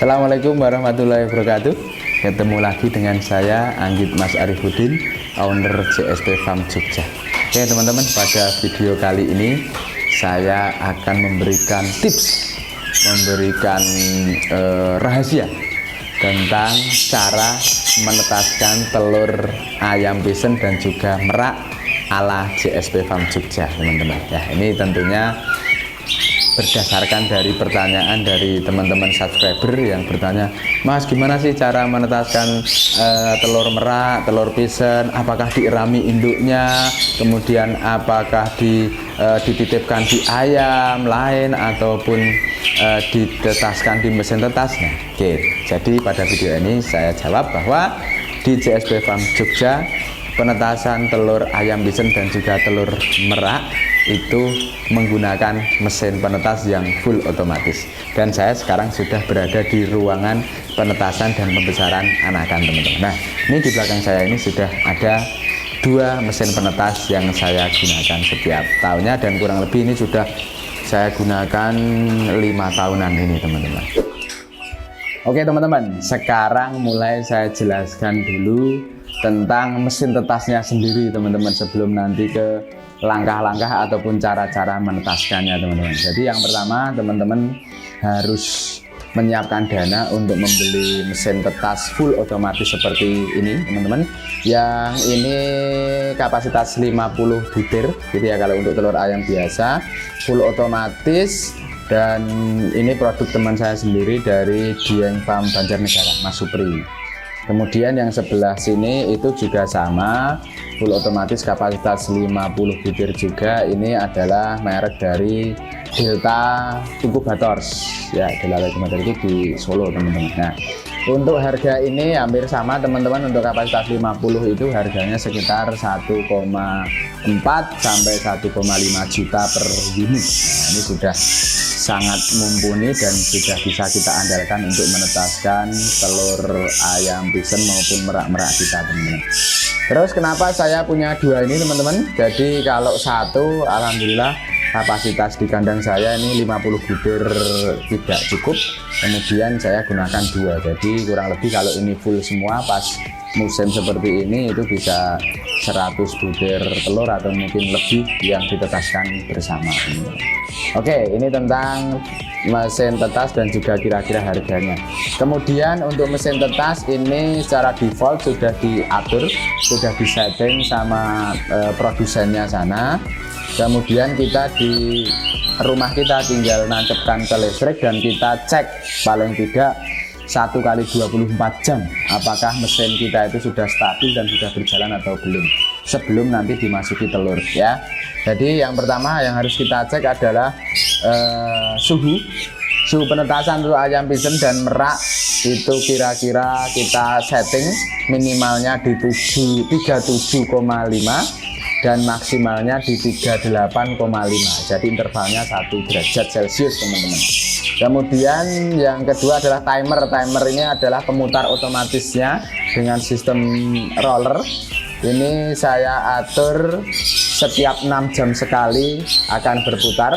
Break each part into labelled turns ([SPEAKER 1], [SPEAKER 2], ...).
[SPEAKER 1] Assalamualaikum warahmatullahi wabarakatuh. Ketemu lagi dengan saya Anggit Mas Arifuddin, owner JSP Farm Jogja. Oke teman-teman, pada video kali ini saya akan memberikan tips, rahasia tentang cara menetaskan telur ayam pisen dan juga merak ala JSP Farm Jogja, teman-teman. Ya, ini tentunya berdasarkan dari pertanyaan dari teman-teman subscriber yang bertanya, Mas, gimana sih cara menetaskan telur merak, telur pisen, apakah diirami induknya, kemudian apakah dititipkan di ayam lain ataupun ditetaskan di mesin tetasnya. Oke, jadi pada video ini saya jawab bahwa di JSP Farm Jogja penetasan telur ayam pisen dan juga telur merak itu menggunakan mesin penetas yang full otomatis, dan saya sekarang sudah berada di ruangan penetasan dan pembesaran anakan, teman-teman. Nah, ini di belakang saya ini sudah ada dua mesin penetas yang saya gunakan setiap tahunnya, dan kurang lebih ini sudah saya gunakan 5 tahunan ini, teman-teman. Oke teman-teman, sekarang mulai saya jelaskan dulu tentang mesin tetasnya sendiri, teman-teman, sebelum nanti ke langkah-langkah ataupun cara-cara menetaskannya, teman-teman. Jadi yang pertama, teman-teman harus menyiapkan dana untuk membeli mesin tetas full otomatis seperti ini, teman-teman. Yang ini kapasitas 50 butir gitu ya kalau untuk telur ayam biasa, full otomatis. Dan ini produk teman saya sendiri dari Dieng Farm Banjarnegara, Mas Supri. Kemudian yang sebelah sini itu juga sama, full otomatis kapasitas 50 butir juga. Ini adalah merek dari Delta Incubators ya, Delta Incubators itu di Solo, teman-teman. Nah, untuk harga ini hampir sama, teman-teman. Untuk kapasitas 50 itu harganya sekitar 1,4 sampai 1,5 juta per unit. Nah, ini sudah sangat mumpuni dan sudah bisa kita andalkan untuk menetaskan telur ayam pisen maupun merak-merak kita, teman-teman. Terus kenapa saya punya dua ini, teman-teman? Jadi kalau satu, alhamdulillah kapasitas di kandang saya ini 50 butir tidak cukup, kemudian saya gunakan dua. Jadi kurang lebih kalau ini full semua pas musim seperti ini itu bisa 100 butir telur atau mungkin lebih yang ditetaskan bersama. Oke, ini tentang mesin tetas dan juga kira-kira harganya. Kemudian untuk mesin tetas ini secara default sudah diatur, sudah disetting sama produsennya sana. Kemudian kita di rumah kita tinggal nancapkan ke listrik dan kita cek paling tidak 1 kali 24 jam apakah mesin kita itu sudah stabil dan sudah berjalan atau belum sebelum nanti dimasuki telur ya. Jadi yang pertama yang harus kita cek adalah suhu penetasan telur ayam pisen dan merak itu kira-kira kita setting minimalnya di 37,5 dan maksimalnya di 38,5. Jadi intervalnya 1 derajat Celcius, teman-teman. Kemudian yang kedua adalah timer. Timer ini adalah pemutar otomatisnya dengan sistem roller. Ini saya atur setiap 6 jam sekali akan berputar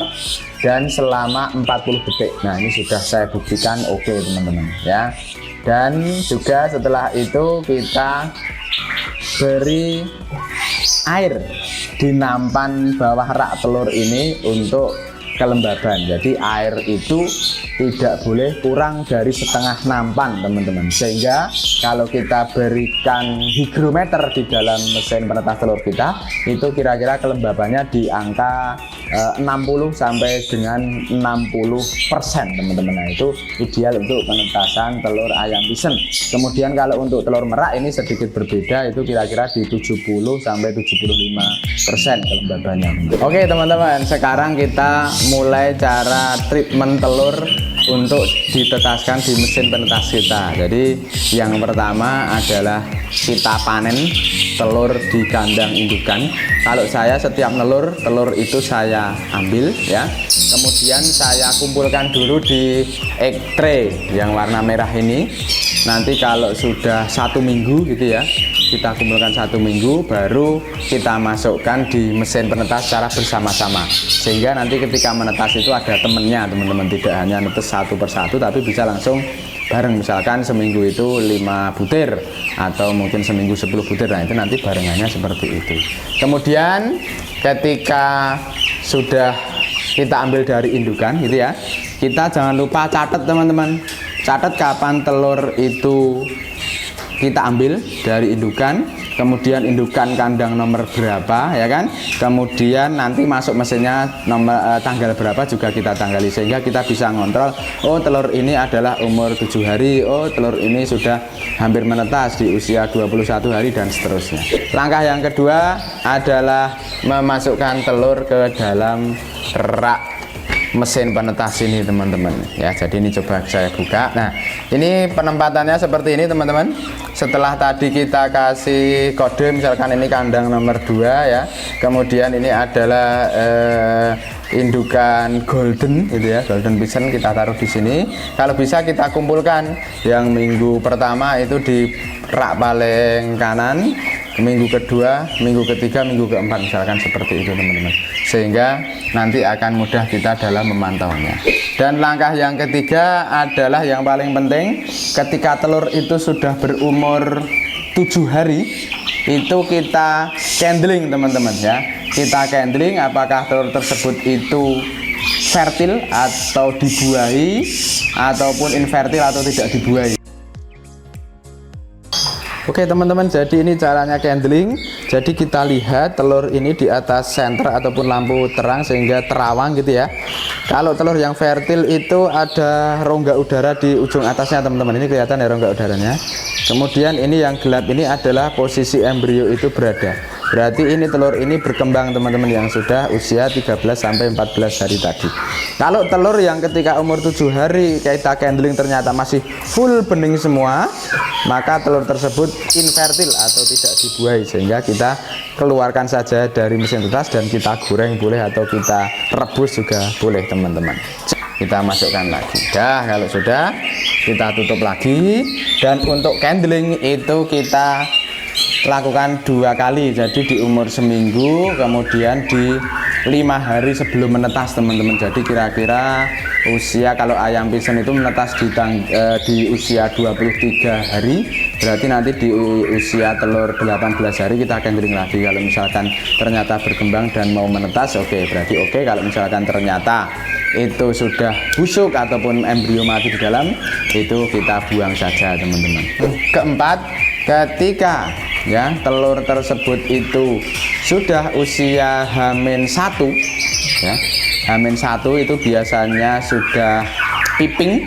[SPEAKER 1] dan selama 40 detik. Nah, ini sudah saya buktikan oke, teman-teman ya. Dan juga setelah itu kita beri air di nampan bawah rak telur ini untuk kelembaban. Jadi air itu tidak boleh kurang dari setengah nampan, teman-teman, sehingga kalau kita berikan hygrometer di dalam mesin penetas telur kita itu kira-kira kelembabannya di angka 60 sampai dengan 60%, teman-teman. Nah, itu ideal untuk penetasan telur ayam pisen. Kemudian kalau untuk telur merak ini sedikit berbeda, itu kira-kira di 70 sampai 75% kelembabannya. Oke teman-teman, sekarang kita mulai cara treatment telur untuk ditetaskan di mesin penetas kita. Jadi yang pertama adalah kita panen telur di kandang indukan. Kalau saya setiap telur itu saya ambil ya, kemudian saya kumpulkan dulu di egg tray yang warna merah ini. Nanti kalau sudah 1 minggu gitu ya, kita kumpulkan 1 minggu, baru kita masukkan di mesin penetas secara bersama-sama, sehingga nanti ketika menetas itu ada temennya, teman-teman, tidak hanya netes satu persatu tapi bisa langsung bareng, misalkan seminggu itu 5 butir atau mungkin seminggu 10 butir. Nah, itu nanti barengannya seperti itu. Kemudian ketika sudah kita ambil dari indukan gitu ya, kita jangan lupa catat teman-teman, catat kapan telur itu kita ambil dari indukan, kemudian indukan kandang nomor berapa ya kan, kemudian nanti masuk mesinnya nomor tanggal berapa juga kita tanggali, sehingga kita bisa ngontrol, oh telur ini adalah umur 7 hari, oh telur ini sudah hampir menetas di usia 21 hari dan seterusnya. Langkah yang kedua adalah memasukkan telur ke dalam rak mesin penetas ini teman-teman ya. Jadi ini coba saya buka. Nah, ini penempatannya seperti ini teman-teman. Setelah tadi kita kasih kode, misalkan ini kandang nomor 2 ya, kemudian ini adalah indukan golden gitu ya, golden bison, kita taruh di sini. Kalau bisa kita kumpulkan yang minggu pertama itu di rak paling kanan, minggu kedua, minggu ketiga, minggu keempat, misalkan seperti itu teman-teman, sehingga nanti akan mudah kita dalam memantaunya. Dan langkah yang ketiga adalah yang paling penting, ketika telur itu sudah berumur 7 hari itu kita candling teman-teman ya. Kita candling apakah telur tersebut itu fertil atau dibuahi ataupun infertil atau tidak dibuahi. Oke teman-teman, jadi ini caranya candling. Jadi kita lihat telur ini di atas senter ataupun lampu terang sehingga terawang gitu ya. Kalau telur yang fertil itu ada rongga udara di ujung atasnya teman-teman, ini kelihatan ya rongga udaranya. Kemudian ini yang gelap ini adalah posisi embrio itu berada. Berarti ini telur ini berkembang teman-teman, yang sudah usia 13 sampai 14 hari tadi. Kalau telur yang ketika umur 7 hari kita candling ternyata masih full bening semua, maka telur tersebut infertil atau tidak dibuahi, sehingga kita keluarkan saja dari mesin tetas dan kita goreng boleh atau kita rebus juga boleh teman-teman. Kita masukkan lagi. Dah, kalau sudah kita tutup lagi. Dan untuk candling itu kita lakukan 2 kali, jadi di umur seminggu, kemudian di 5 hari sebelum menetas teman-teman. Jadi kira-kira usia, kalau ayam pison itu menetas di usia 23 hari, berarti nanti di usia telur 18 hari kita candling lagi. Kalau misalkan ternyata berkembang dan mau menetas, oke, berarti oke. Kalau misalkan ternyata itu sudah busuk ataupun embrio mati di dalam, itu kita buang saja teman-teman. Keempat, ketika ya telur tersebut itu sudah usia H-1 ya, H-1 itu biasanya sudah piping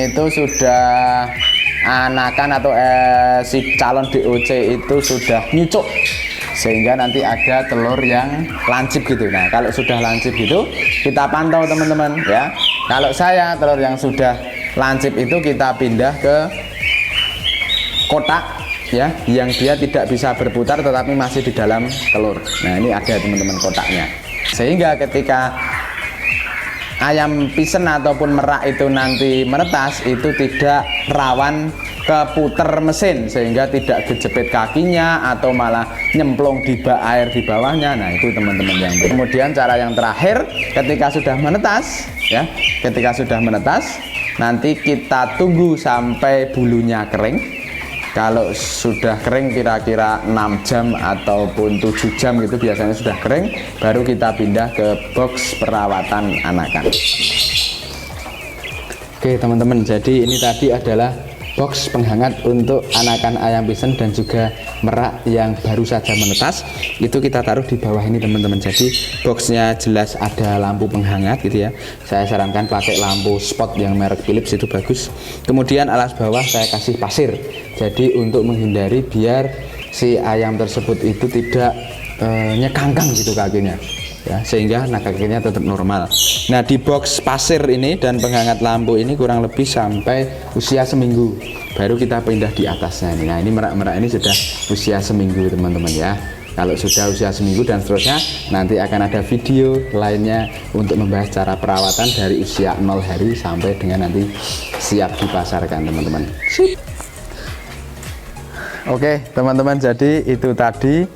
[SPEAKER 1] itu sudah anakan atau si calon DOC itu sudah nyucuk, sehingga nanti ada telur yang lancip gitu. Nah, kalau sudah lancip gitu kita pantau teman-teman ya. Kalau saya telur yang sudah lancip itu kita pindah ke kotak ya, yang dia tidak bisa berputar tetapi masih di dalam telur. Nah, ini ada teman-teman kotaknya, sehingga ketika ayam pison ataupun merak itu nanti menetas itu tidak rawan keputer mesin, sehingga tidak kejepit kakinya atau malah nyemplung di bak air di bawahnya. Nah, itu teman-teman yang kemudian cara yang terakhir, ketika sudah menetas ya, ketika sudah menetas nanti kita tunggu sampai bulunya kering. Kalau sudah kering kira-kira 6 jam ataupun 7 jam gitu biasanya sudah kering, baru kita pindah ke box perawatan anakan. Oke teman-teman, jadi ini tadi adalah box penghangat untuk anakan ayam pison dan juga merak yang baru saja menetas. Itu kita taruh di bawah ini teman-teman. Jadi boxnya jelas ada lampu penghangat gitu ya. Saya sarankan pakai lampu spot yang merek Philips, itu bagus. Kemudian alas bawah saya kasih pasir, jadi untuk menghindari biar si ayam tersebut itu tidak nyekangkang gitu kakinya ya, sehingga kakinya tetap normal. Nah, di box pasir ini dan penghangat lampu ini kurang lebih sampai usia seminggu, baru kita pindah di atasnya ini. Nah, ini merak-merak ini sudah usia seminggu teman-teman ya. Kalau sudah usia seminggu dan seterusnya, nanti akan ada video lainnya untuk membahas cara perawatan dari usia 0 hari sampai dengan nanti siap dipasarkan teman-teman. Oke teman-teman, jadi itu tadi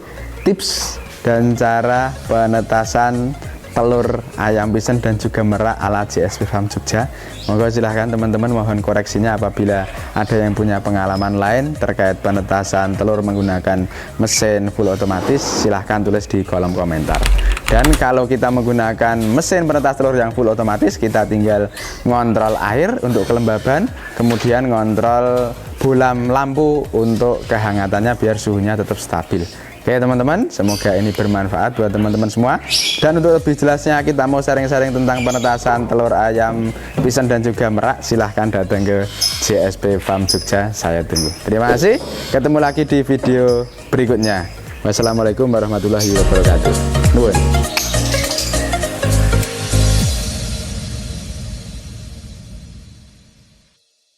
[SPEAKER 1] tips dan cara penetasan telur ayam pisen dan juga merak ala JSP Farm Jogja. Monggo silahkan teman-teman, mohon koreksinya apabila ada yang punya pengalaman lain terkait penetasan telur menggunakan mesin full otomatis, silahkan tulis di kolom komentar. Dan kalau kita menggunakan mesin penetas telur yang full otomatis, kita tinggal ngontrol air untuk kelembaban, kemudian ngontrol bolam lampu untuk kehangatannya biar suhunya tetap stabil. Oke teman-teman, semoga ini bermanfaat buat teman-teman semua. Dan untuk lebih jelasnya kita mau sharing-sharing tentang penetasan telur ayam pisen dan juga merak, silahkan datang ke JSP Farm Jogja, saya tunggu. Terima kasih, ketemu lagi di video berikutnya. Wassalamualaikum warahmatullahi wabarakatuh. Nuwun.